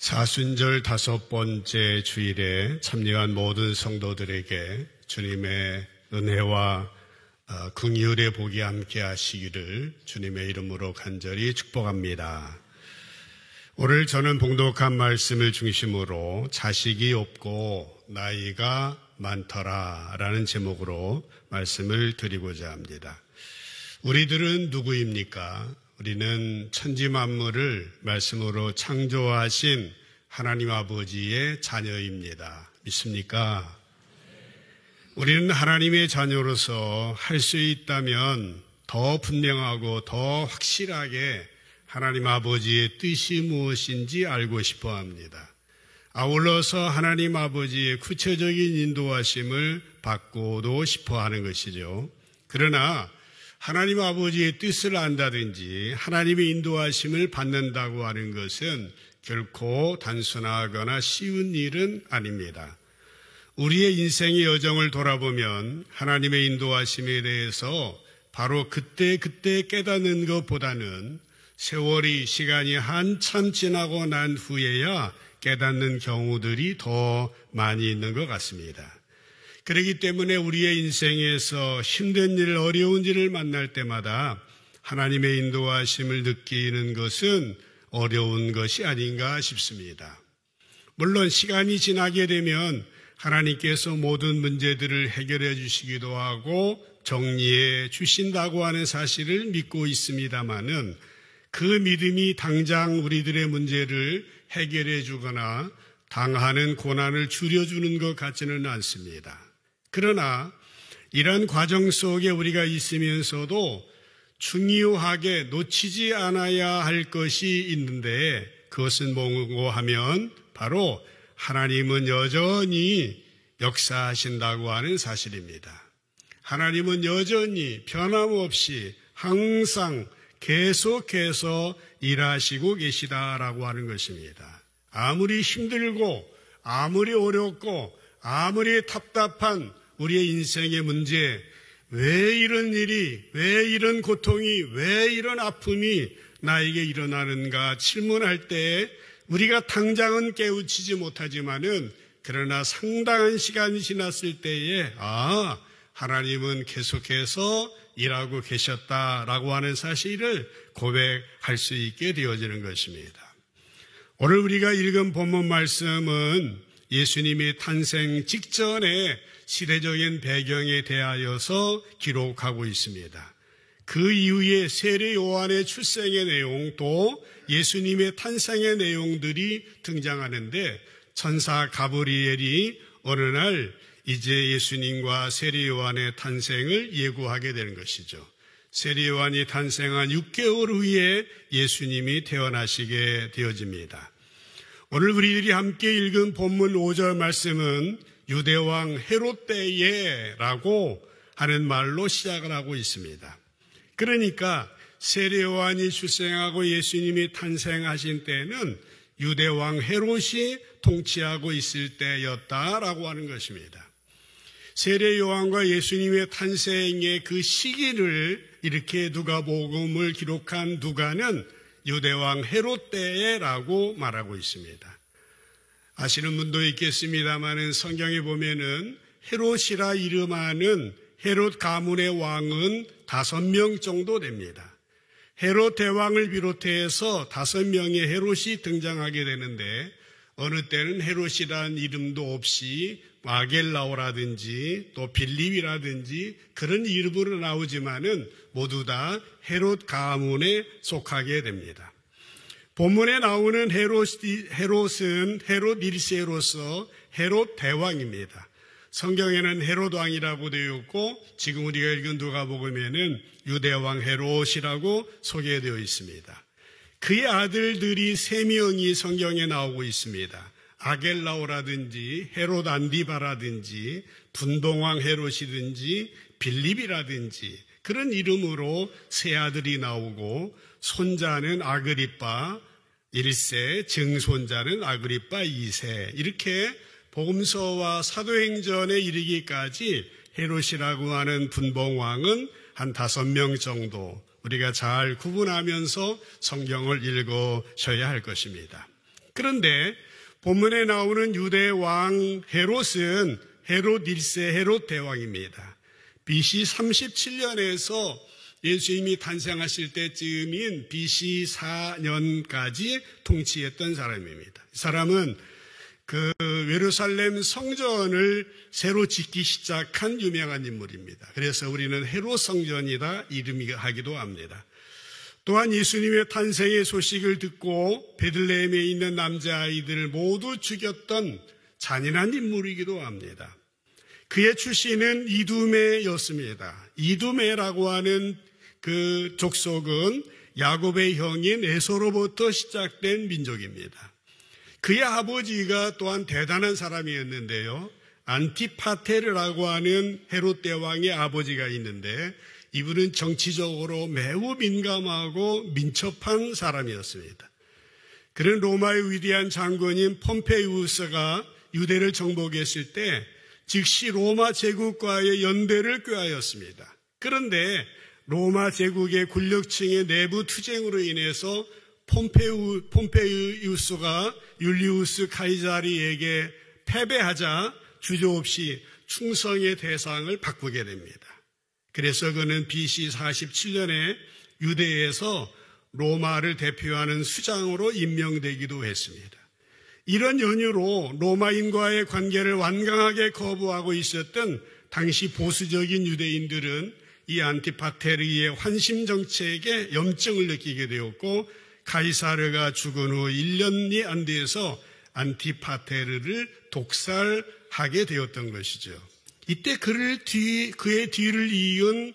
사순절 5번째 주일에 참여한 모든 성도들에게 주님의 은혜와 긍휼의 복이 함께 하시기를 주님의 이름으로 간절히 축복합니다. 오늘 저는 봉독한 말씀을 중심으로 자식이 없고 나이가 많더라 라는 제목으로 말씀을 드리고자 합니다. 우리들은 누구입니까? 우리는 천지 만물을 말씀으로 창조하신 하나님 아버지의 자녀입니다. 믿습니까? 우리는 하나님의 자녀로서 할 수 있다면 더 분명하고 더 확실하게 하나님 아버지의 뜻이 무엇인지 알고 싶어 합니다. 아울러서 하나님 아버지의 구체적인 인도하심을 받고도 싶어 하는 것이죠. 그러나 하나님 아버지의 뜻을 안다든지 하나님의 인도하심을 받는다고 하는 것은 결코 단순하거나 쉬운 일은 아닙니다. 우리의 인생의 여정을 돌아보면 하나님의 인도하심에 대해서 바로 그때 깨닫는 것보다는 세월이 시간이 한참 지나고 난 후에야 깨닫는 경우들이 더 많이 있는 것 같습니다. 그렇기 때문에 우리의 인생에서 힘든 일, 어려운 일을 만날 때마다 하나님의 인도하심을 느끼는 것은 어려운 것이 아닌가 싶습니다. 물론 시간이 지나게 되면 하나님께서 모든 문제들을 해결해 주시기도 하고 정리해 주신다고 하는 사실을 믿고 있습니다마는 그 믿음이 당장 우리들의 문제를 해결해 주거나 당하는 고난을 줄여주는 것 같지는 않습니다. 그러나 이런 과정 속에 우리가 있으면서도 중요하게 놓치지 않아야 할 것이 있는데 그것은 뭐고 하면 바로 하나님은 여전히 역사하신다고 하는 사실입니다. 하나님은 여전히 변함없이 항상 계속해서 일하시고 계시다라고 하는 것입니다. 아무리 힘들고 아무리 어렵고 아무리 답답한 우리의 인생의 문제, 왜 이런 일이, 왜 이런 고통이, 왜 이런 아픔이 나에게 일어나는가 질문할 때 우리가 당장은 깨우치지 못하지만은 그러나 상당한 시간이 지났을 때에 하나님은 계속해서 일하고 계셨다라고 하는 사실을 고백할 수 있게 되어지는 것입니다. 오늘 우리가 읽은 본문 말씀은 예수님의 탄생 직전의 시대적인 배경에 대하여서 기록하고 있습니다. 그 이후에 세례 요한의 출생의 내용 또 예수님의 탄생의 내용들이 등장하는데 천사 가브리엘이 어느 날 이제 예수님과 세례 요한의 탄생을 예고하게 되는 것이죠. 세례 요한이 탄생한 6개월 후에 예수님이 태어나시게 되어집니다. 오늘 우리들이 함께 읽은 본문 5절 말씀은 유대왕 헤롯 때에라고 하는 말로 시작을 하고 있습니다. 그러니까 세례 요한이 출생하고 예수님이 탄생하신 때는 유대왕 헤롯이 통치하고 있을 때였다라고 하는 것입니다. 세례 요한과 예수님의 탄생의 그 시기를 이렇게 누가복음을 기록한 누가는 유대왕 헤롯 때라고 말하고 있습니다. 아시는 분도 있겠습니다마는 성경에 보면은 헤롯이라 이름하는 헤롯 가문의 왕은 5명 정도 됩니다. 헤롯 대왕을 비롯해서 5명의 헤롯이 등장하게 되는데 어느 때는 헤롯이라는 이름도 없이 마겔라오라든지 또 빌립이라든지 그런 이름으로 나오지만은 모두 다 헤롯 가문에 속하게 됩니다. 본문에 나오는 헤롯은 헤롯 1세로서 헤롯 대왕입니다. 성경에는 헤롯 왕이라고 되어 있고 지금 우리가 읽은 누가복음에는 유대왕 헤롯이라고 소개되어 있습니다. 그의 아들들이 3명이 성경에 나오고 있습니다. 아겔라오라든지 헤롯 안디바라든지 분봉왕 헤롯이든지 빌립이라든지 그런 이름으로 세 아들이 나오고 손자는 아그리빠 1세, 증손자는 아그리빠 2세 이렇게 복음서와 사도행전에 이르기까지 헤롯이라고 하는 분봉왕은 한 5명 정도 우리가 잘 구분하면서 성경을 읽으셔야 할 것입니다. 그런데 본문에 나오는 유대 왕 헤롯은 헤롯 1세 헤롯 대왕입니다. BC 37년에서 예수님이 탄생하실 때쯤인 BC 4년까지 통치했던 사람입니다. 이 사람은 그 예루살렘 성전을 새로 짓기 시작한 유명한 인물입니다. 그래서 우리는 헤롯 성전이다 이름하기도 합니다. 또한 예수님의 탄생의 소식을 듣고 베들레헴에 있는 남자아이들을 모두 죽였던 잔인한 인물이기도 합니다. 그의 출신은 이두메였습니다. 이두메라고 하는 그 족속은 야곱의 형인 에서로부터 시작된 민족입니다. 그의 아버지가 또한 대단한 사람이었는데요. 안티파테르라고 하는 헤롯 대왕의 아버지가 있는데 이분은 정치적으로 매우 민감하고 민첩한 사람이었습니다. 그는 로마의 위대한 장군인 폼페이우스가 유대를 정복했을 때 즉시 로마 제국과의 연대를 꾀하였습니다. 그런데 로마 제국의 권력층의 내부 투쟁으로 인해서 폼페이우스가 율리우스 카이사리에게 패배하자 주저없이 충성의 대상을 바꾸게 됩니다. 그래서 그는 BC 47년에 유대에서 로마를 대표하는 수장으로 임명되기도 했습니다. 이런 연유로 로마인과의 관계를 완강하게 거부하고 있었던 당시 보수적인 유대인들은 이 안티파테르의 환심 정책에 염증을 느끼게 되었고 카이사르가 죽은 후 1년이 안 돼서 안티파테르를 독살하게 되었던 것이죠. 이때 그의 뒤를 이은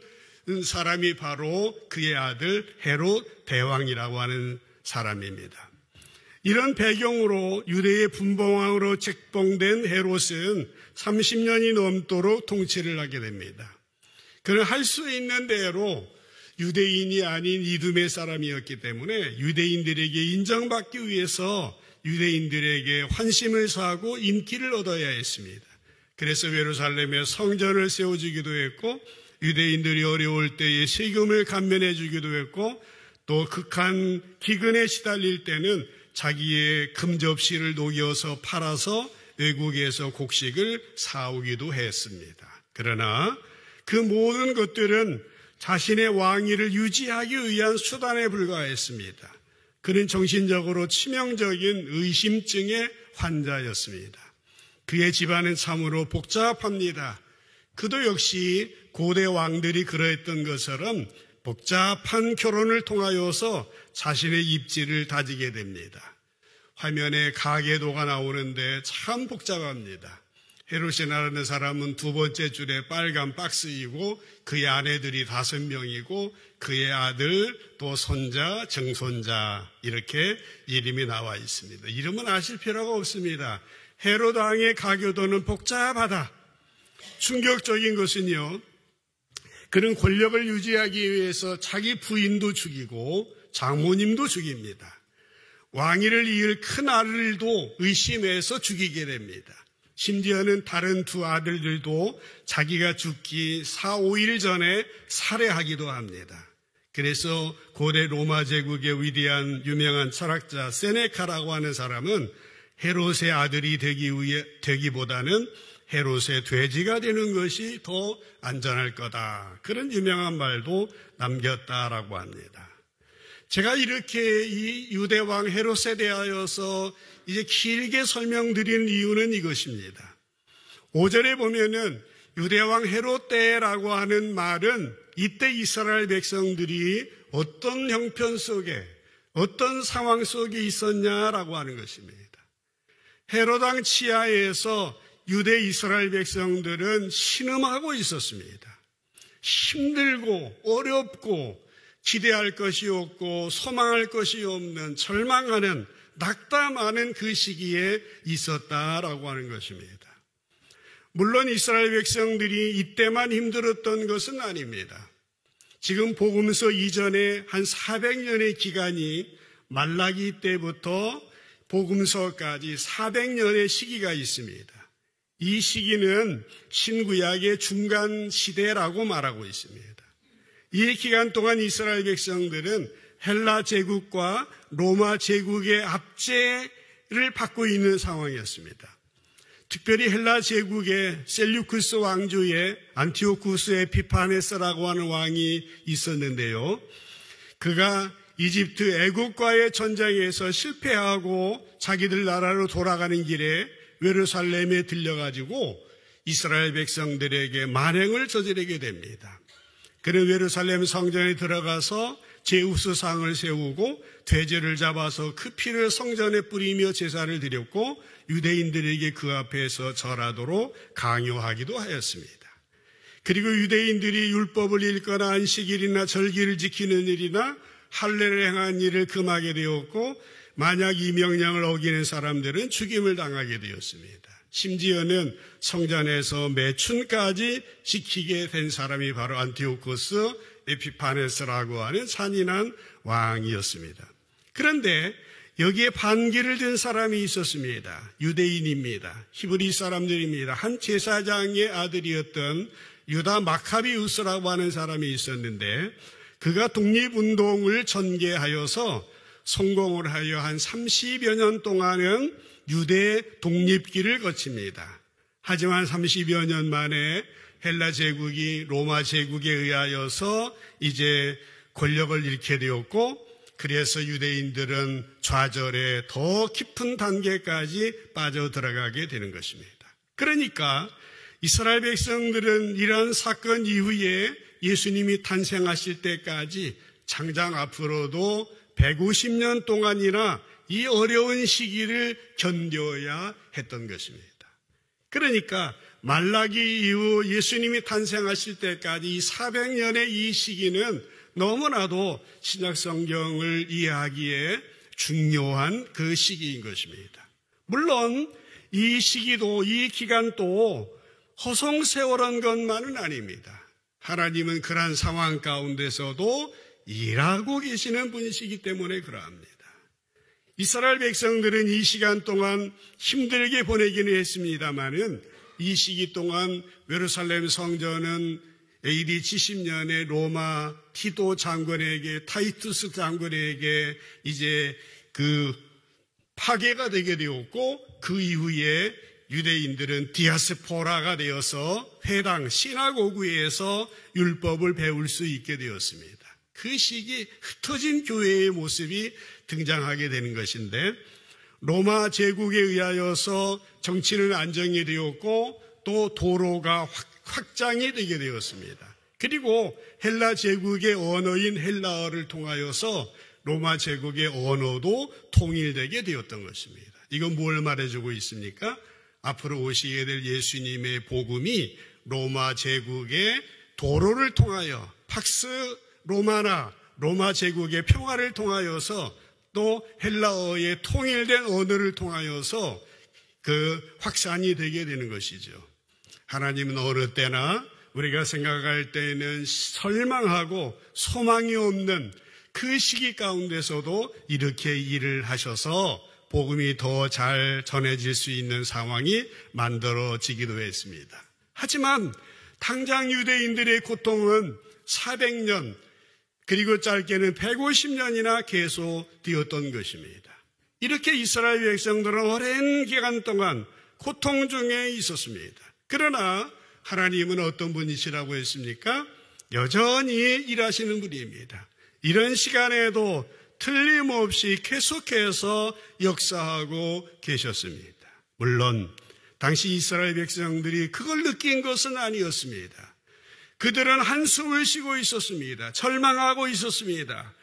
사람이 바로 그의 아들 헤롯 대왕이라고 하는 사람입니다. 이런 배경으로 유대의 분봉왕으로 책봉된 헤롯은 30년이 넘도록 통치를 하게 됩니다. 그는 할 수 있는 대로 유대인이 아닌 이두메 사람이었기 때문에 유대인들에게 인정받기 위해서 유대인들에게 환심을 사고 인기를 얻어야 했습니다. 그래서 예루살렘에 성전을 세워주기도 했고 유대인들이 어려울 때에 세금을 감면해 주기도 했고 또 극한 기근에 시달릴 때는 자기의 금접시를 녹여서 팔아서 외국에서 곡식을 사오기도 했습니다. 그러나 그 모든 것들은 자신의 왕위를 유지하기 위한 수단에 불과했습니다. 그는 정신적으로 치명적인 의심증의 환자였습니다. 그의 집안은 참으로 복잡합니다. 그도 역시 고대 왕들이 그러했던 것처럼 복잡한 결혼을 통하여서 자신의 입지를 다지게 됩니다. 화면에 가계도가 나오는데 참 복잡합니다. 헤롯이라는 사람은 두 번째 줄에 빨간 박스이고 그의 아내들이 5명이고 그의 아들 또 손자, 증손자 이렇게 이름이 나와 있습니다. 이름은 아실 필요가 없습니다. 헤롯 왕의 가계도는 복잡하다. 충격적인 것은요. 그는 권력을 유지하기 위해서 자기 부인도 죽이고 장모님도 죽입니다. 왕위를 이을 큰 아들도 의심해서 죽이게 됩니다. 심지어는 다른 두 아들들도 자기가 죽기 4, 5일 전에 살해하기도 합니다. 그래서 고대 로마 제국의 위대한 유명한 철학자 세네카라고 하는 사람은 헤롯의 아들이 되기보다는 헤롯의 돼지가 되는 것이 더 안전할 거다. 그런 유명한 말도 남겼다라고 합니다. 제가 이렇게 이 유대왕 헤롯에 대하여서 이제 길게 설명드린 이유는 이것입니다. 5절에 보면은 유대왕 헤롯 때라고 하는 말은 이때 이스라엘 백성들이 어떤 형편 속에 어떤 상황 속에 있었냐라고 하는 것입니다. 헤롯 왕 치하에서 유대 이스라엘 백성들은 신음하고 있었습니다. 힘들고 어렵고 기대할 것이 없고 소망할 것이 없는 절망하는 낙담하는 그 시기에 있었다라고 하는 것입니다. 물론 이스라엘 백성들이 이때만 힘들었던 것은 아닙니다. 지금 복음서 이전에 한 400년의 기간이 말라기 때부터 복음서까지 400년의 시기가 있습니다. 이 시기는 신구약의 중간 시대라고 말하고 있습니다. 이 기간 동안 이스라엘 백성들은 헬라 제국과 로마 제국의 압제의 받고 있는 상황이었습니다. 특별히 헬라 제국의 셀류쿠스 왕조의 안티오쿠스 에피파네스라고 하는 왕이 있었는데요. 그가 이집트 애국과의 전쟁에서 실패하고 자기들 나라로 돌아가는 길에 예루살렘에 들려가지고 이스라엘 백성들에게 만행을 저지르게 됩니다. 그는 예루살렘 성전에 들어가서 제우스상을 세우고 돼지를 잡아서 그 피를 성전에 뿌리며 제사를 드렸고 유대인들에게 그 앞에서 절하도록 강요하기도 하였습니다. 그리고 유대인들이 율법을 읽거나 안식일이나 절기를 지키는 일이나 할례를 행한 일을 금하게 되었고 만약 이 명령을 어기는 사람들은 죽임을 당하게 되었습니다. 심지어는 성전에서 매춘까지 지키게 된 사람이 바로 안티오코스 에피파네스라고 하는 잔인한 왕이었습니다. 그런데 여기에 반기를 든 사람이 있었습니다. 유대인입니다. 히브리 사람들입니다. 한 제사장의 아들이었던 유다 마카비우스라고 하는 사람이 있었는데 그가 독립운동을 전개하여서 성공을 하여 한 30여 년 동안은 유대 독립기를 거칩니다. 하지만 30여 년 만에 헬라 제국이 로마 제국에 의하여서 이제 권력을 잃게 되었고 그래서 유대인들은 좌절의 더 깊은 단계까지 빠져들어가게 되는 것입니다. 그러니까 이스라엘 백성들은 이러한 사건 이후에 예수님이 탄생하실 때까지 장장 앞으로도 150년 동안이나 이 어려운 시기를 견뎌야 했던 것입니다. 그러니까 말라기 이후 예수님이 탄생하실 때까지 이 400년의 이 시기는 너무나도 신약 성경을 이해하기에 중요한 그 시기인 것입니다. 물론 이 시기도 이 기간도 허송세월한 것만은 아닙니다. 하나님은 그러한 상황 가운데서도 일하고 계시는 분이시기 때문에 그러합니다. 이스라엘 백성들은 이 시간 동안 힘들게 보내기는 했습니다마는 이 시기 동안 예루살렘 성전은 AD 70년에 로마 티도 장군에게 타이투스 장군에게 이제 그 파괴가 되게 되었고 그 이후에 유대인들은 디아스포라가 되어서 회당 시나고그에서 율법을 배울 수 있게 되었습니다. 그 시기 흩어진 교회의 모습이 등장하게 되는 것인데 로마 제국에 의하여서 정치는 안정이 되었고 또 도로가 확장이 되게 되었습니다. 그리고 헬라 제국의 언어인 헬라어를 통하여서 로마 제국의 언어도 통일되게 되었던 것입니다. 이건 뭘 말해주고 있습니까? 앞으로 오시게 될 예수님의 복음이 로마 제국의 도로를 통하여 팍스 로마나 로마 제국의 평화를 통하여서 또 헬라어의 통일된 언어를 통하여서 그 확산이 되게 되는 것이죠. 하나님은 어느 때나 우리가 생각할 때는 설망하고 소망이 없는 그 시기 가운데서도 이렇게 일을 하셔서 복음이 더 잘 전해질 수 있는 상황이 만들어지기도 했습니다. 하지만 당장 유대인들의 고통은 400년 그리고 짧게는 150년이나 계속되었던 것입니다. 이렇게 이스라엘 백성들은 오랜 기간 동안 고통 중에 있었습니다. 그러나 하나님은 어떤 분이시라고 했습니까? 여전히 일하시는 분입니다. 이런 시간에도 틀림없이 계속해서 역사하고 계셨습니다. 물론 당시 이스라엘 백성들이 그걸 느낀 것은 아니었습니다. 그들은 한숨을 쉬고 있었습니다. 절망하고 있었습니다.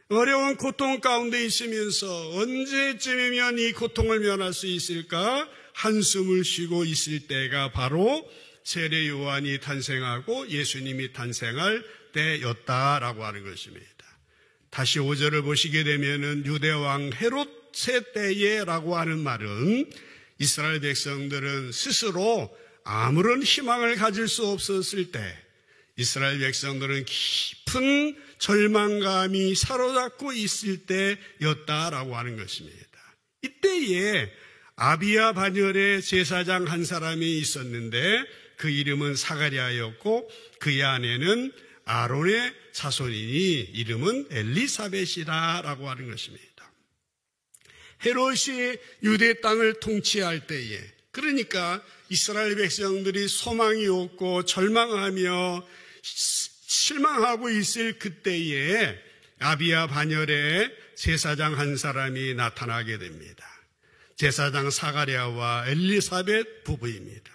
어려운 고통 가운데 있으면서 언제쯤이면 이 고통을 면할 수 있을까? 한숨을 쉬고 있을 때가 바로 세례 요한이 탄생하고 예수님이 탄생할 때였다라고 하는 것입니다. 다시 5절을 보시게 되면은 유대왕 헤롯의 때에라고 하는 말은 이스라엘 백성들은 스스로 아무런 희망을 가질 수 없었을 때 이스라엘 백성들은 깊은 절망감이 사로잡고 있을 때였다라고 하는 것입니다. 이때에 아비야 반열의 제사장 한 사람이 있었는데 그 이름은 사가랴였고 그의 아내는 아론의 자손이니 이름은 엘리사벳이다라고 하는 것입니다. 헤롯이 유대 땅을 통치할 때에, 그러니까 이스라엘 백성들이 소망이 없고 절망하며 실망하고 있을 그때에 아비야 반열에 제사장 한 사람이 나타나게 됩니다. 제사장 사가랴와 엘리사벳 부부입니다.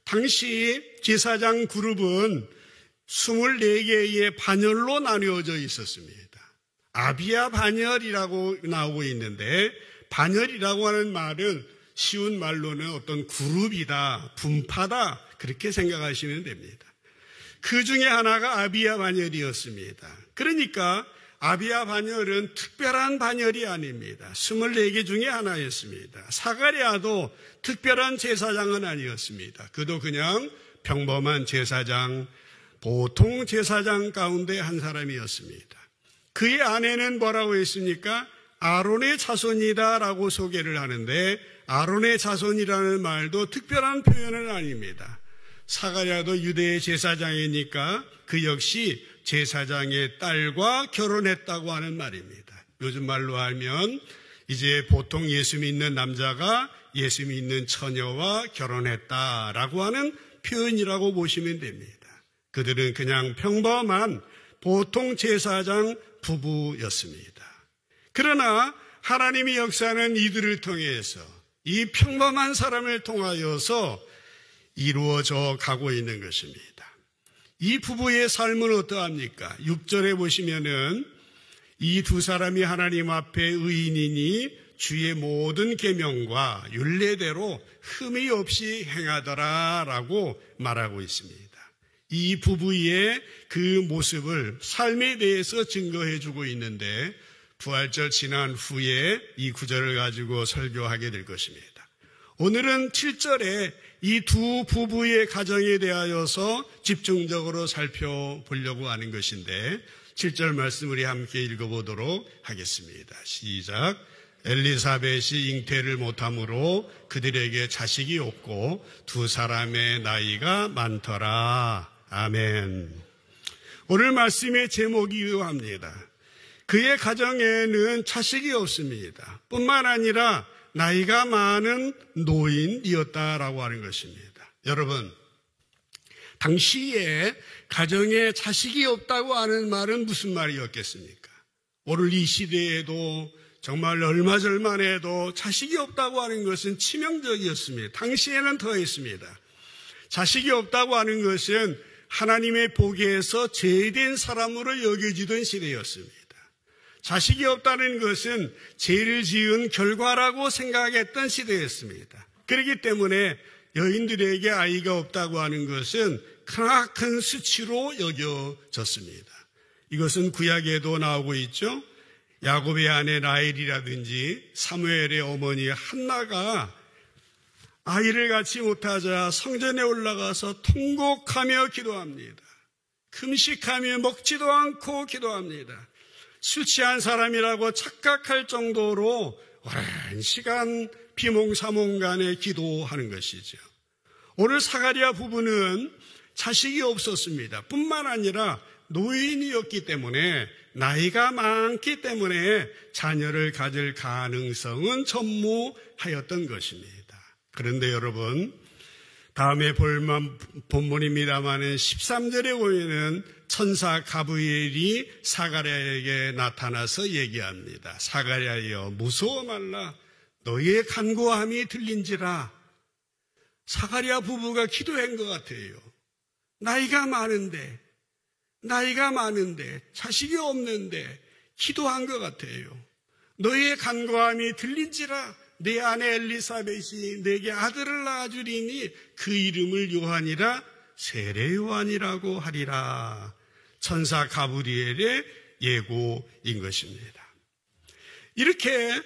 당시 제사장 그룹은 24개의 반열로 나누어져 있었습니다. 아비야 반열이라고 나오고 있는데, 반열이라고 하는 말은 쉬운 말로는 어떤 그룹이다, 분파다, 그렇게 생각하시면 됩니다. 그 중에 하나가 아비야 반열이었습니다. 그러니까 아비야 반열은 특별한 반열이 아닙니다. 24개 중에 하나였습니다. 사가랴도 특별한 제사장은 아니었습니다. 그도 그냥 평범한 제사장, 보통 제사장 가운데 한 사람이었습니다. 그의 아내는 뭐라고 했습니까? 아론의 자손이다라고 소개를 하는데, 아론의 자손이라는 말도 특별한 표현은 아닙니다. 사가랴도 유대의 제사장이니까 그 역시 제사장의 딸과 결혼했다고 하는 말입니다. 요즘 말로 하면 이제 보통 예수 믿는 남자가 예수 믿는 처녀와 결혼했다라고 하는 표현이라고 보시면 됩니다. 그들은 그냥 평범한 보통 제사장 부부였습니다. 그러나 하나님의 역사는 이들을 통해서, 이 평범한 사람을 통하여서 이루어져 가고 있는 것입니다. 이 부부의 삶은 어떠합니까? 6절에 보시면은 이 두 사람이 하나님 앞에 의인이니 주의 모든 계명과 율례대로 흠이 없이 행하더라라고 말하고 있습니다. 이 부부의 그 모습을, 삶에 대해서 증거해 주고 있는데, 부활절 지난 후에 이 구절을 가지고 설교하게 될 것입니다. 오늘은 7절에 이 두 부부의 가정에 대하여서 집중적으로 살펴보려고 하는 것인데, 7절 말씀 우리 함께 읽어보도록 하겠습니다. 시작. 엘리사벳이 잉태를 못함으로 그들에게 자식이 없고 두 사람의 나이가 많더라. 아멘. 오늘 말씀의 제목이 이러합니다. 그의 가정에는 자식이 없습니다. 뿐만 아니라 나이가 많은 노인이었다라고 하는 것입니다. 여러분, 당시에 가정에 자식이 없다고 하는 말은 무슨 말이었겠습니까? 오늘 이 시대에도 정말 얼마 전만 해도 자식이 없다고 하는 것은 치명적이었습니다. 당시에는 더했습니다. 자식이 없다고 하는 것은 하나님의 보기에서 죄된 사람으로 여겨지던 시대였습니다. 자식이 없다는 것은 죄를 지은 결과라고 생각했던 시대였습니다. 그렇기 때문에 여인들에게 아이가 없다고 하는 것은 크나큰 수치로 여겨졌습니다. 이것은 구약에도 나오고 있죠. 야곱의 아내 라헬이라든지 사무엘의 어머니 한나가 아이를 갖지 못하자 성전에 올라가서 통곡하며 기도합니다. 금식하며 먹지도 않고 기도합니다. 술 취한 사람이라고 착각할 정도로 오랜 시간 비몽사몽간에 기도하는 것이죠. 오늘 사가랴 부부는 자식이 없었습니다. 뿐만 아니라 노인이었기 때문에, 나이가 많기 때문에 자녀를 가질 가능성은 전무하였던 것입니다. 그런데 여러분, 다음에 볼 본문입니다마는 13절에 보면은 천사 가브리엘이 사가랴에게 나타나서 얘기합니다. 사가랴여, 무서워 말라. 너희의 간구함이 들린지라. 사가랴 부부가 기도한 것 같아요. 나이가 많은데 자식이 없는데 기도한 것 같아요. 너희의 간구함이 들린지라. 내 아내 엘리사벳이 내게 아들을 낳아주리니 그 이름을 요한이라 세례 요한이라고 하리라. 천사 가브리엘의 예고인 것입니다. 이렇게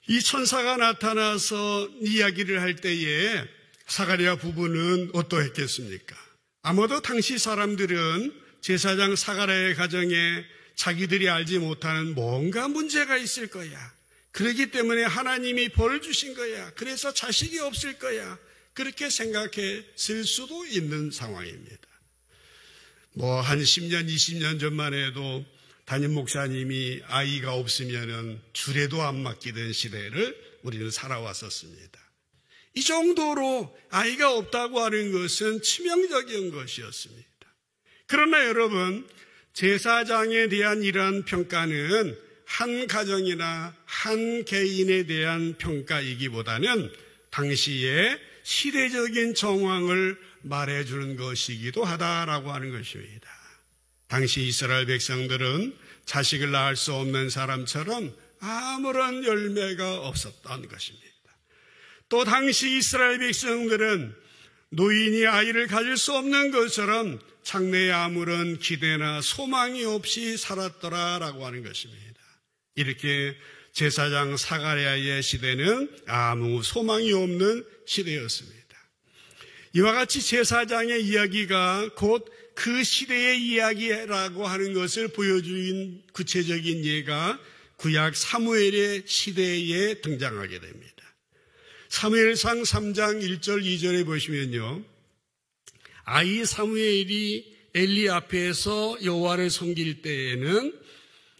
이 천사가 나타나서 이야기를 할 때에 사가랴 부부는 어떠했겠습니까? 아마도 당시 사람들은 제사장 사가랴의 가정에 자기들이 알지 못하는 뭔가 문제가 있을 거야. 그렇기 때문에 하나님이 벌 주신 거야. 그래서 자식이 없을 거야. 그렇게 생각했을 수도 있는 상황입니다. 한 10년, 20년 전만 해도 담임 목사님이 아이가 없으면은 줄에도 안 맡기던 시대를 우리는 살아왔었습니다. 이 정도로 아이가 없다고 하는 것은 치명적인 것이었습니다. 그러나 여러분, 제사장에 대한 이러한 평가는 한 가정이나 한 개인에 대한 평가이기보다는 당시의 시대적인 정황을 말해주는 것이기도 하다라고 하는 것입니다. 당시 이스라엘 백성들은 자식을 낳을 수 없는 사람처럼 아무런 열매가 없었던 것입니다. 또 당시 이스라엘 백성들은 노인이 아이를 가질 수 없는 것처럼 장래에 아무런 기대나 소망이 없이 살았더라라고 하는 것입니다. 이렇게 제사장 사가랴의 시대는 아무 소망이 없는 시대였습니다. 이와 같이 제사장의 이야기가 곧 그 시대의 이야기라고 하는 것을 보여준 구체적인 예가 구약 사무엘의 시대에 등장하게 됩니다. 사무엘상 3장 1절 2절에 보시면요, 아이 사무엘이 엘리 앞에서 여호와를 섬길 때에는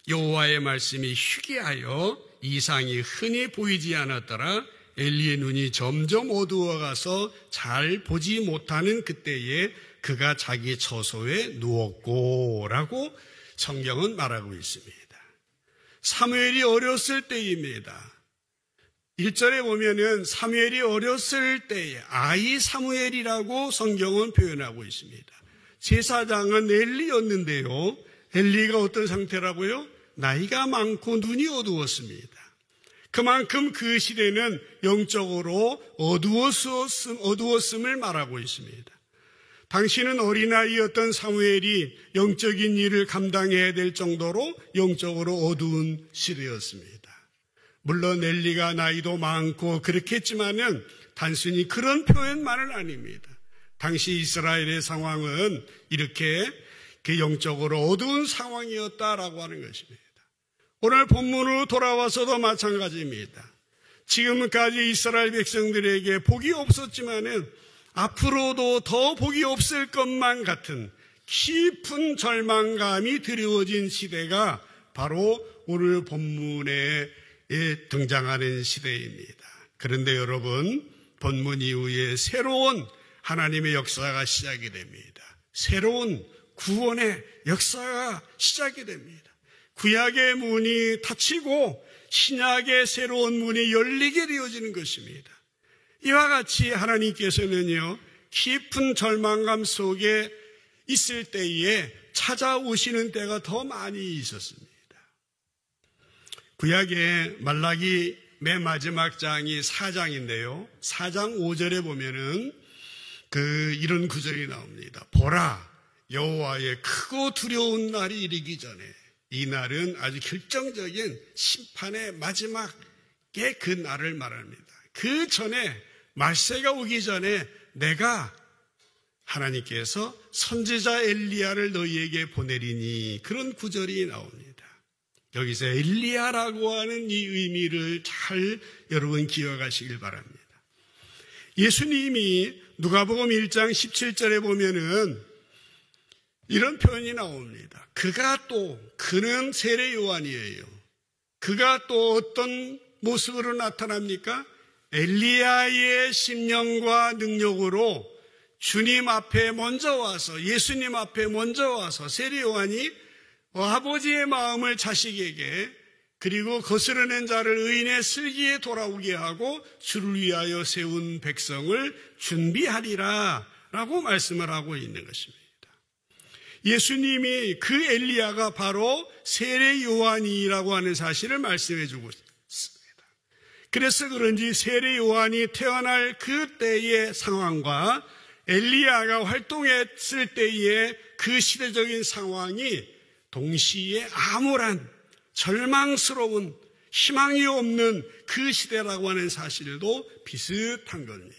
여호와의 말씀이 희귀하여 이상이 흔히 보이지 않았더라. 엘리의 눈이 점점 어두워가서 잘 보지 못하는 그때에 그가 자기 처소에 누웠고 라고 성경은 말하고 있습니다. 사무엘이 어렸을 때입니다. 1절에 보면은 사무엘이 어렸을 때에 아이 사무엘이라고 성경은 표현하고 있습니다. 제사장은 엘리였는데요, 엘리가 어떤 상태라고요? 나이가 많고 눈이 어두웠습니다. 그만큼 그 시대는 영적으로 어두웠음을 말하고 있습니다. 당시는 어린아이였던 사무엘이 영적인 일을 감당해야 될 정도로 영적으로 어두운 시대였습니다. 물론 엘리가 나이도 많고 그렇겠지만은 단순히 그런 표현만은 아닙니다. 당시 이스라엘의 상황은 이렇게 영적으로 어두운 상황이었다라고 하는 것입니다. 오늘 본문으로 돌아와서도 마찬가지입니다. 지금까지 이스라엘 백성들에게 복이 없었지만은 앞으로도 더 복이 없을 것만 같은 깊은 절망감이 드리워진 시대가 바로 오늘 본문에 등장하는 시대입니다. 그런데 여러분, 본문 이후에 새로운 하나님의 역사가 시작이 됩니다. 새로운 구원의 역사가 시작이 됩니다. 구약의 문이 닫히고 신약의 새로운 문이 열리게 되어지는 것입니다. 이와 같이 하나님께서는요, 깊은 절망감 속에 있을 때에 찾아오시는 때가 더 많이 있었습니다. 구약의 말라기 맨 마지막 장이 4장인데요. 4장 5절에 보면은 이런 구절이 나옵니다. 보라, 여호와의 크고 두려운 날이 이르기 전에, 이 날은 아주 결정적인 심판의 마지막의 그 날을 말합니다. 그 전에 말세가 오기 전에 내가 하나님께서 선지자 엘리야를 너희에게 보내리니, 그런 구절이 나옵니다. 여기서 엘리야라고 하는 이 의미를 잘 여러분 기억하시길 바랍니다. 예수님이 누가복음 1장 17절에 보면은 이런 표현이 나옵니다. 그는 세례 요한이에요. 그가 또 어떤 모습으로 나타납니까? 엘리야의 심령과 능력으로 주님 앞에 먼저 와서, 예수님 앞에 먼저 와서 세례 요한이 아버지의 마음을 자식에게, 그리고 거스르는 자를 의인의 슬기에 돌아오게 하고 주를 위하여 세운 백성을 준비하리라 라고 말씀을 하고 있는 것입니다. 예수님이 그 엘리야가 바로 세례 요한이라고 하는 사실을 말씀해 주고 있습니다. 그래서 그런지 세례 요한이 태어날 그때의 상황과 엘리야가 활동했을 때의 그 시대적인 상황이 동시에 암울한, 절망스러운, 희망이 없는 그 시대라고 하는 사실도 비슷한 겁니다.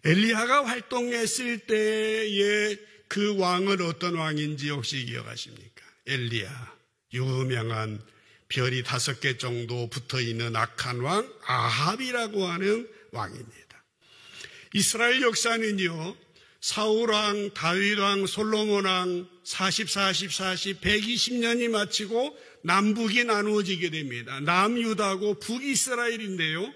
엘리야가 활동했을 때의 그 왕은 어떤 왕인지 혹시 기억하십니까? 엘리야, 유명한 별이 5개 정도 붙어있는 악한 왕 아합이라고 하는 왕입니다. 이스라엘 역사는요, 사울왕, 다윗왕, 솔로몬왕, 40, 120년이 마치고 남북이 나누어지게 됩니다. 남유다고 북이스라엘인데요.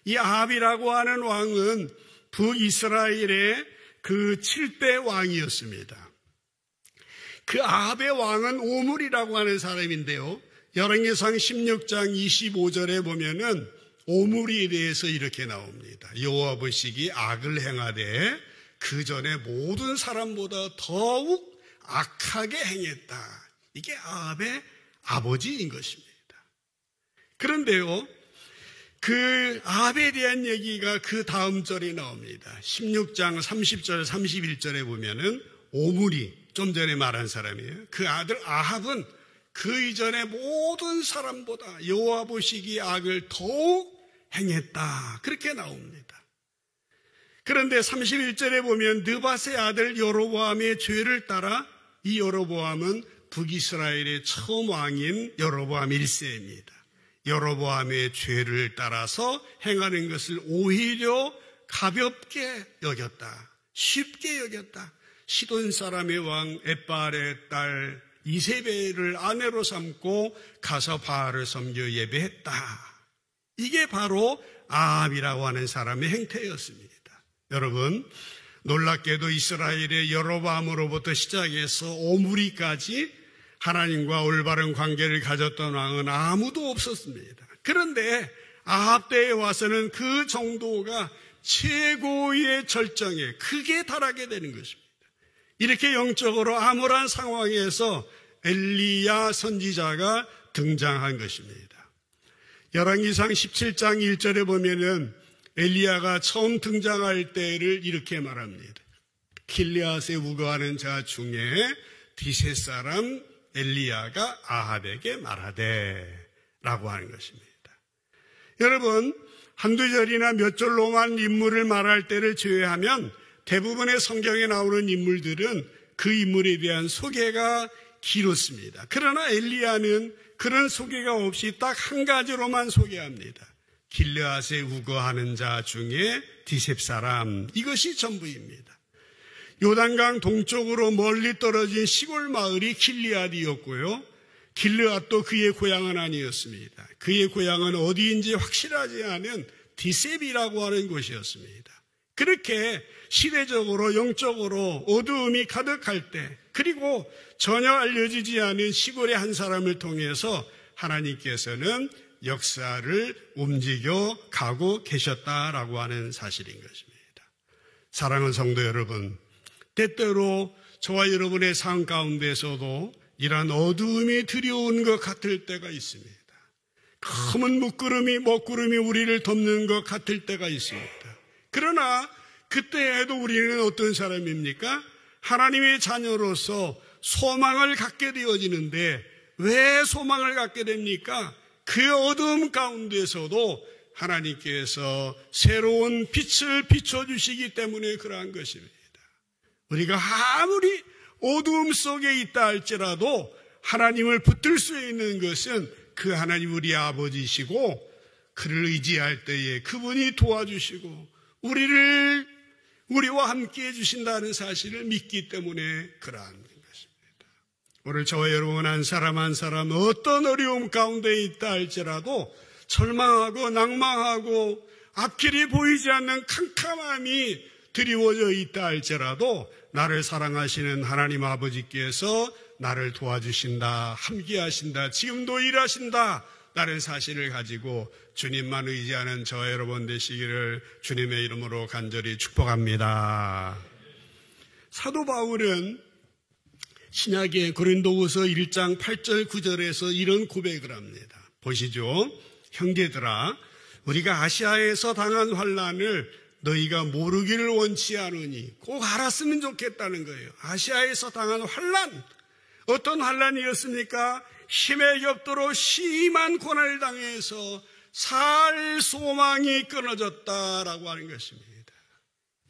이 아합이라고 하는 왕은 북이스라엘의 그 7대 왕이었습니다. 그 아합의 왕은 오므리라고 하는 사람인데요. 열왕기상 16장 25절에 보면은 오므리에 대해서 이렇게 나옵니다. 여호와 보시기 악을 행하되 그 전에 모든 사람보다 더욱 악하게 행했다. 이게 아합의 아버지인 것입니다. 그런데요, 그 아합에 대한 얘기가 그 다음 절에 나옵니다. 16장 30절 31절에 보면은 오므리, 좀 전에 말한 사람이에요. 그 아들 아합은 그 이전의 모든 사람보다 여호와 보시기 악을 더욱 행했다. 그렇게 나옵니다. 그런데 31절에 보면 느밧의 아들 여로보암의 죄를 따라 이 여로보암은 북이스라엘의 처음 왕인 여로보암 1세입니다. 여로보암의 죄를 따라서 행하는 것을 오히려 가볍게 여겼다. 쉽게 여겼다. 시돈 사람의 왕 엣바알의 딸 이세벨을 아내로 삼고 가서 바알을 섬겨 예배했다. 이게 바로 아합이라고 하는 사람의 행태였습니다. 여러분, 놀랍게도 이스라엘의 여로보암으로부터 시작해서 오므리까지 하나님과 올바른 관계를 가졌던 왕은 아무도 없었습니다. 그런데 아합 때에 와서는 그 정도가 최고의 절정에 크게 달하게 되는 것입니다. 이렇게 영적으로 암울한 상황에서 엘리야 선지자가 등장한 것입니다. 열왕기상 17장 1절에 보면은 엘리야가 처음 등장할 때를 이렇게 말합니다. 길르앗에 우거하는 자 중에 디셋 사람 엘리야가 아합에게 말하되 라고 하는 것입니다. 여러분, 한두 절이나 몇 절로만 인물을 말할 때를 제외하면 대부분의 성경에 나오는 인물들은 그 인물에 대한 소개가 길었습니다. 그러나 엘리야는 그런 소개가 없이 딱 한 가지로만 소개합니다. 길르앗에 우거하는 자 중에 디셉 사람, 이것이 전부입니다. 요단강 동쪽으로 멀리 떨어진 시골 마을이 길르앗이었고요. 길르앗도 그의 고향은 아니었습니다. 그의 고향은 어디인지 확실하지 않은 디셉이라고 하는 곳이었습니다. 그렇게 시대적으로 영적으로 어두움이 가득할 때, 그리고 전혀 알려지지 않은 시골의 한 사람을 통해서 하나님께서는 역사를 움직여 가고 계셨다라고 하는 사실인 것입니다. 사랑하는 성도 여러분, 때때로 저와 여러분의 삶 가운데서도 이러한 어두움이 두려운 것 같을 때가 있습니다. 검은 먹구름이 우리를 덮는 것 같을 때가 있습니다. 그러나 그때에도 우리는 어떤 사람입니까? 하나님의 자녀로서 소망을 갖게 되어지는데, 왜 소망을 갖게 됩니까? 그 어두움 가운데서도 하나님께서 새로운 빛을 비춰주시기 때문에 그러한 것입니다. 우리가 아무리 어두움 속에 있다 할지라도 하나님을 붙들 수 있는 것은 그 하나님 우리 아버지시고, 그를 의지할 때에 그분이 도와주시고 우리와 함께 해주신다는 사실을 믿기 때문에 그러한 것입니다. 오늘 저와 여러분 한 사람 한 사람 어떤 어려움 가운데 있다 할지라도 절망하고 낭망하고 앞길이 보이지 않는 캄캄함이 드리워져 있다 할지라도 나를 사랑하시는 하나님 아버지께서 나를 도와주신다, 함께하신다, 지금도 일하신다 라는 사실을 가지고 주님만 의지하는 저와 여러분 되시기를 주님의 이름으로 간절히 축복합니다. 사도 바울은 신약의 고린도후서 1장 8절 9절에서 이런 고백을 합니다. 보시죠. 형제들아, 우리가 아시아에서 당한 환난을 너희가 모르기를 원치 않으니, 꼭 알았으면 좋겠다는 거예요. 아시아에서 당한 환난, 어떤 환난이었습니까? 힘에 겹도록 심한 고난을 당해서 살 소망이 끊어졌다라고 하는 것입니다.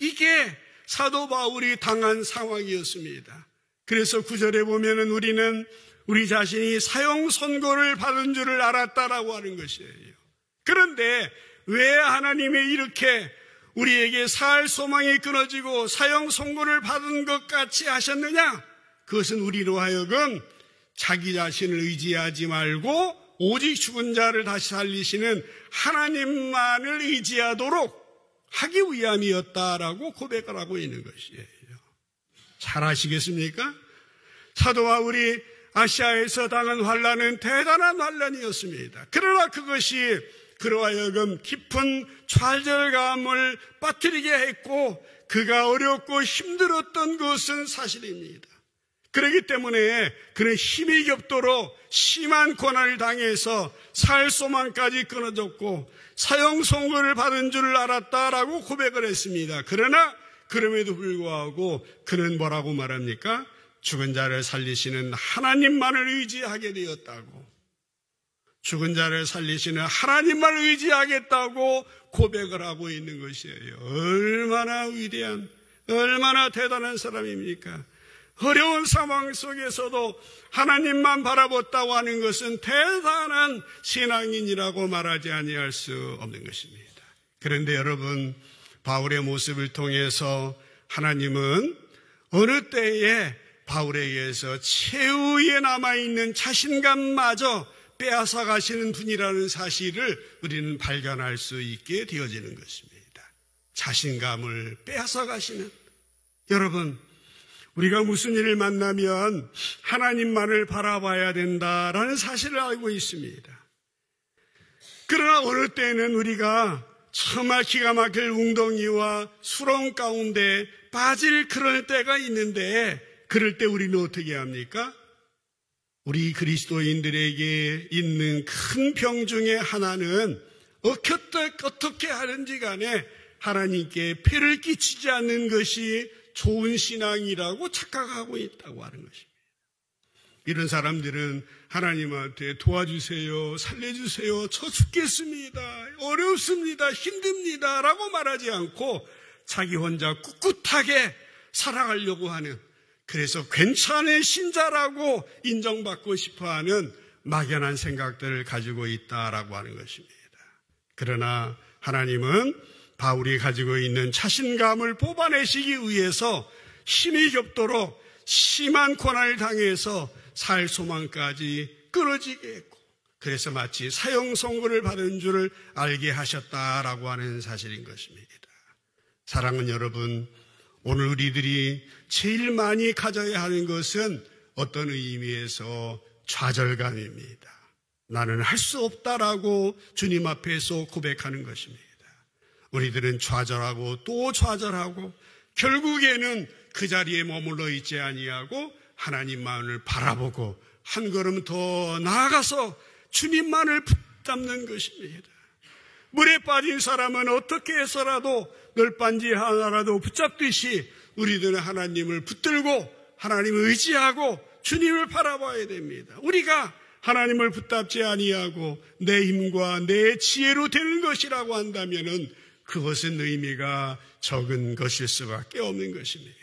이게 사도 바울이 당한 상황이었습니다. 그래서 9절에 보면은 우리는 우리 자신이 사형 선고를 받은 줄을 알았다라고 하는 것이에요. 그런데 왜 하나님이 이렇게 우리에게 살 소망이 끊어지고 사형 선고를 받은 것 같이 하셨느냐? 그것은 우리로 하여금 자기 자신을 의지하지 말고 오직 죽은 자를 다시 살리시는 하나님만을 의지하도록 하기 위함이었다라고 고백을 하고 있는 것이에요. 잘 아시겠습니까? 사도 바울이 아시아에서 당한 환난은 대단한 환난이었습니다. 그러나 그것이 그로 하여금 깊은 좌절감을 빠뜨리게 했고 그가 어렵고 힘들었던 것은 사실입니다. 그렇기 때문에 그는 힘이 겹도록 심한 고난을 당해서 살 소망까지 끊어졌고 사형 선고를 받은 줄 알았다라고 고백을 했습니다. 그러나 그럼에도 불구하고 그는 뭐라고 말합니까? 죽은 자를 살리시는 하나님만을 의지하게 되었다고, 죽은 자를 살리시는 하나님만을 의지하겠다고 고백을 하고 있는 것이에요. 얼마나 위대한, 얼마나 대단한 사람입니까? 어려운 상황 속에서도 하나님만 바라봤다고 하는 것은 대단한 신앙인이라고 말하지 아니할 수 없는 것입니다. 그런데 여러분, 바울의 모습을 통해서 하나님은 어느 때에 바울에 의해서 최후에 남아있는 자신감마저 빼앗아 가시는 분이라는 사실을 우리는 발견할 수 있게 되어지는 것입니다. 자신감을 빼앗아 가시는, 여러분, 우리가 무슨 일을 만나면 하나님만을 바라봐야 된다라는 사실을 알고 있습니다. 그러나 어느 때는 우리가 정말 기가 막힐 웅덩이와 수렁 가운데 빠질 그럴 때가 있는데, 그럴 때 우리는 어떻게 합니까? 우리 그리스도인들에게 있는 큰 병 중에 하나는 어떻게 하는지 간에 하나님께 폐를 끼치지 않는 것이 좋은 신앙이라고 착각하고 있다고 하는 것입니다. 이런 사람들은 하나님한테 도와주세요, 살려주세요, 저 죽겠습니다, 어렵습니다, 힘듭니다 라고 말하지 않고 자기 혼자 꿋꿋하게 살아가려고 하는, 그래서 괜찮은 신자라고 인정받고 싶어하는 막연한 생각들을 가지고 있다라고 하는 것입니다. 그러나 하나님은 바울이 가지고 있는 자신감을 뽑아내시기 위해서 힘이 겹도록 심한 고난을 당해서 살 소망까지 끊어지게 했고, 그래서 마치 사형 선고를 받은 줄을 알게 하셨다라고 하는 사실인 것입니다. 사랑하는 여러분, 오늘 우리들이 제일 많이 가져야 하는 것은 어떤 의미에서 좌절감입니다. 나는 할 수 없다라고 주님 앞에서 고백하는 것입니다. 우리들은 좌절하고 또 좌절하고 결국에는 그 자리에 머물러 있지 아니하고 하나님만을 바라보고 한 걸음 더 나아가서 주님만을 붙잡는 것입니다. 물에 빠진 사람은 어떻게 해서라도 널빤지 하나라도 붙잡듯이 우리들은 하나님을 붙들고 하나님을 의지하고 주님을 바라봐야 됩니다. 우리가 하나님을 붙잡지 아니하고 내 힘과 내 지혜로 되는 것이라고 한다면은 그것은 의미가 적은 것일 수밖에 없는 것입니다.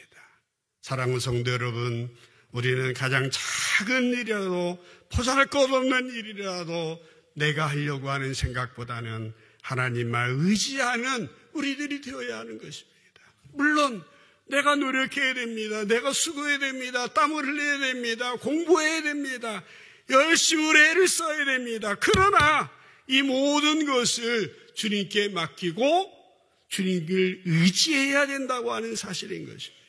사랑하는 성도 여러분, 우리는 가장 작은 일이라도 보잘것없는 일이라도 내가 하려고 하는 생각보다는 하나님만 의지하는 우리들이 되어야 하는 것입니다. 물론 내가 노력해야 됩니다. 내가 수고해야 됩니다. 땀을 흘려야 됩니다. 공부해야 됩니다. 열심히 애를 써야 됩니다. 그러나 이 모든 것을 주님께 맡기고 주님을 의지해야 된다고 하는 사실인 것입니다.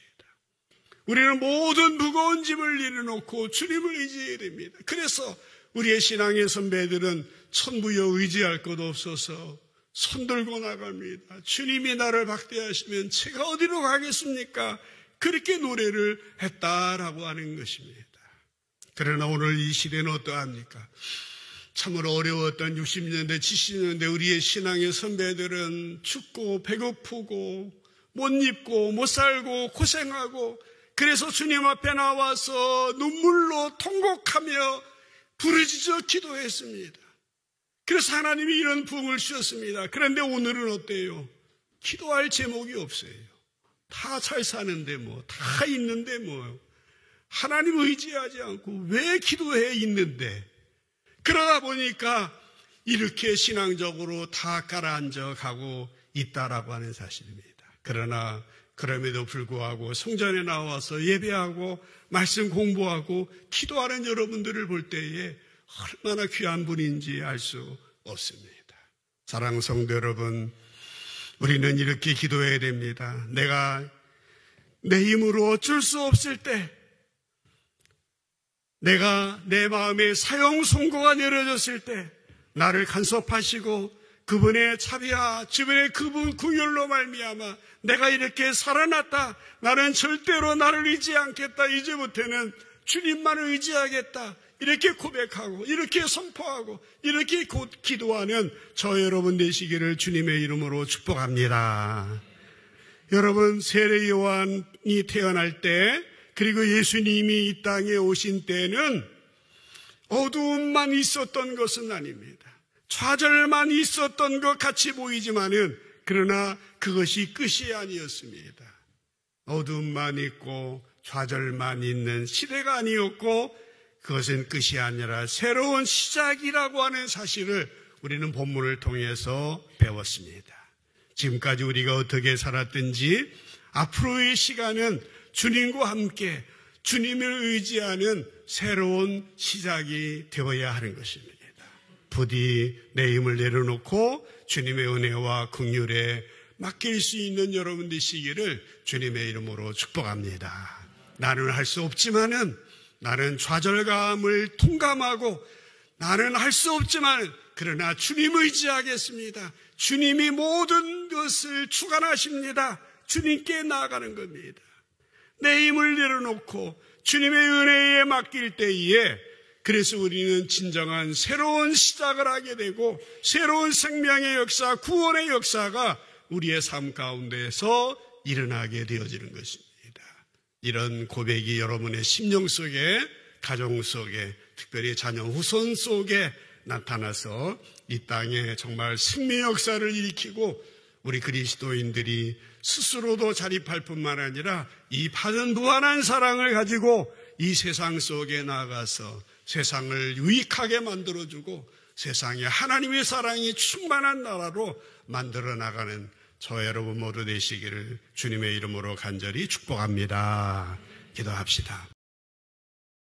우리는 모든 무거운 짐을 내려놓고 주님을 의지해야 됩니다. 그래서 우리의 신앙의 선배들은 천부여 의지할 것 없어서 손들고 나갑니다. 주님이 나를 박대하시면 제가 어디로 가겠습니까? 그렇게 노래를 했다라고 하는 것입니다. 그러나 오늘 이 시대는 어떠합니까? 참으로 어려웠던 60년대, 70년대 우리의 신앙의 선배들은 춥고 배고프고 못 입고 못 살고 고생하고, 그래서 주님 앞에 나와서 눈물로 통곡하며 부르짖어 기도했습니다. 그래서 하나님이 이런 부흥을 주셨습니다. 그런데 오늘은 어때요? 기도할 제목이 없어요. 다 잘 사는데 다 있는데 하나님 의지하지 않고 왜 기도해 있는데, 그러다 보니까 이렇게 신앙적으로 다 가라앉아 가고 있다라고 하는 사실입니다. 그러나 그럼에도 불구하고 성전에 나와서 예배하고 말씀 공부하고 기도하는 여러분들을 볼 때에 얼마나 귀한 분인지 알 수 없습니다. 사랑하는 성도 여러분, 우리는 이렇게 기도해야 됩니다. 내가 내 힘으로 어쩔 수 없을 때, 내가 내 마음에 사형 선고가 내려졌을 때 나를 간섭하시고 그분의 자비와 주변의 그분 긍휼로 말미암아 내가 이렇게 살아났다. 나는 절대로 나를 잊지 않겠다. 이제부터는 주님만을 의지하겠다. 이렇게 고백하고 이렇게 선포하고 이렇게 기도하는 저 여러분 되시기를 주님의 이름으로 축복합니다. 여러분, 세례 요한이 태어날 때, 그리고 예수님이 이 땅에 오신 때는 어두움만 있었던 것은 아닙니다. 좌절만 있었던 것 같이 보이지만은 그러나 그것이 끝이 아니었습니다. 어두움만 있고 좌절만 있는 시대가 아니었고 그것은 끝이 아니라 새로운 시작이라고 하는 사실을 우리는 본문을 통해서 배웠습니다. 지금까지 우리가 어떻게 살았든지 앞으로의 시간은 주님과 함께 주님을 의지하는 새로운 시작이 되어야 하는 것입니다. 부디 내 힘을 내려놓고 주님의 은혜와 긍휼에 맡길 수 있는 여러분 되시기를 주님의 이름으로 축복합니다. 나는 할 수 없지만은, 나는 좌절감을 통감하고 나는 할 수 없지만 그러나 주님 의지하겠습니다. 주님이 모든 것을 주관하십니다. 주님께 나아가는 겁니다. 내 힘을 내려놓고 주님의 은혜에 맡길 때에 그래서 우리는 진정한 새로운 시작을 하게 되고 새로운 생명의 역사, 구원의 역사가 우리의 삶 가운데에서 일어나게 되어지는 것입니다. 이런 고백이 여러분의 심령 속에, 가정 속에, 특별히 자녀 후손 속에 나타나서 이 땅에 정말 승리 역사를 일으키고 우리 그리스도인들이 스스로도 자립할 뿐만 아니라 이 받은 무한한 사랑을 가지고 이 세상 속에 나가서 세상을 유익하게 만들어주고 세상에 하나님의 사랑이 충만한 나라로 만들어 나가는 저 여러분 모두 되시기를 주님의 이름으로 간절히 축복합니다. 기도합시다.